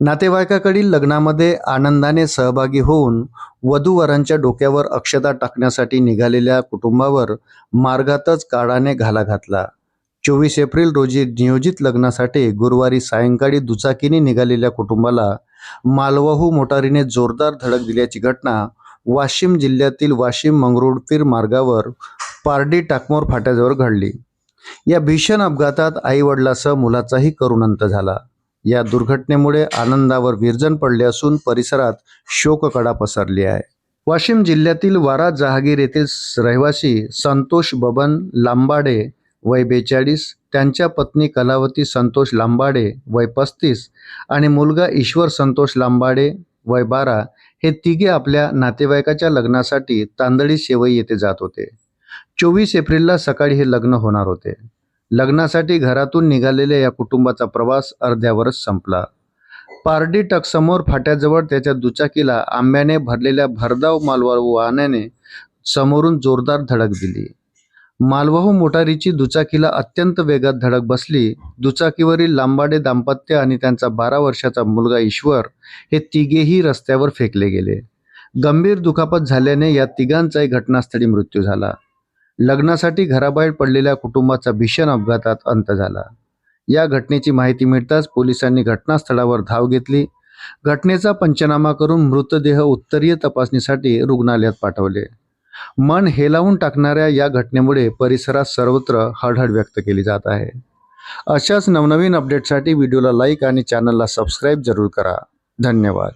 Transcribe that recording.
नातेवाईकाकडील लग्नामध्ये आनंदाने सहभागी होऊन वधूवरांच्या डोक्यावर अक्षता टाकण्यासाठी निघालेल्या कुटुंबावर मार्गातच काळाने घाला घातला. 24 एप्रिल रोजी नियोजित लग्नासाठी गुरुवारी सायंकाळी दुचाकीने निघालेल्या कुटुंबाला मालवाहू मोटारीने जोरदार धडक दिल्याची घटना वाशिम जिल्ह्यातील वाशिम मंगरुळपीर मार्गावर पारडी टाकमोर फाट्याजवळ घडली. या भीषण अपघातात आईवडिलासह मुलाचाही करुण अंत झाला. या दुर्घटनेमुळे आनंदावर विरजण पडले असून परिसरात शोककळा पसरली आहे. वाशिम जिल्ह्यातील वारा जहागीर येथील रहिवासी संतोष बबन लांबाडे वय 42, त्यांच्या पत्नी कलावती संतोष लांबाडे वय 35 आणि मुलगा ईश्वर संतोष लांबाडे वय 12 हे तिघे आपल्या नातेवाईकाच्या लग्नासाठी तांदळी शेवई येथे जात होते. 24 एप्रिलला सकाळी हे लग्न होणार होते. लग्नासाठी घरातून निघालेल्या या कुटुंबाचा प्रवास अर्ध्यावरच संपला. पारडी टकसमोर फाट्याजवळ त्याच्या दुचाकीला आंब्याने भरलेल्या भरधाव मालवाहू वाहनाने समोरून जोरदार धडक दिली. मालवाहू मोटारीची दुचाकीला अत्यंत वेगात धडक बसली. दुचाकीवरील लांबाडे दाम्पत्य आणि त्यांचा 12 वर्षाचा मुलगा ईश्वर हे तिघेही रस्त्यावर फेकले गेले. गंभीर दुखापत झाल्याने या तिघांचाही घटनास्थळी मृत्यू झाला. लग्नासाठी घराबाहेर पडलेल्या कुटुंबाचा भीषण अपघातात अंत झाला. या घटनेची माहिती मिळताच पोलिसांनी घटनास्थळावर धाव घेतली. घटनेचा पंचनामा करून मृतदेह उत्तरीय तपासणीसाठी रुग्णालयात पाठवले. मन हेलावून टाकणाऱ्या या घटनेमुळे परिसरात सर्वत्र हळहळ व्यक्त केली जात आहे. अशाच नवनवीन अपडेटसाठी व्हिडिओला लाईक आणि चॅनलला सबस्क्राईब जरूर करा. धन्यवाद.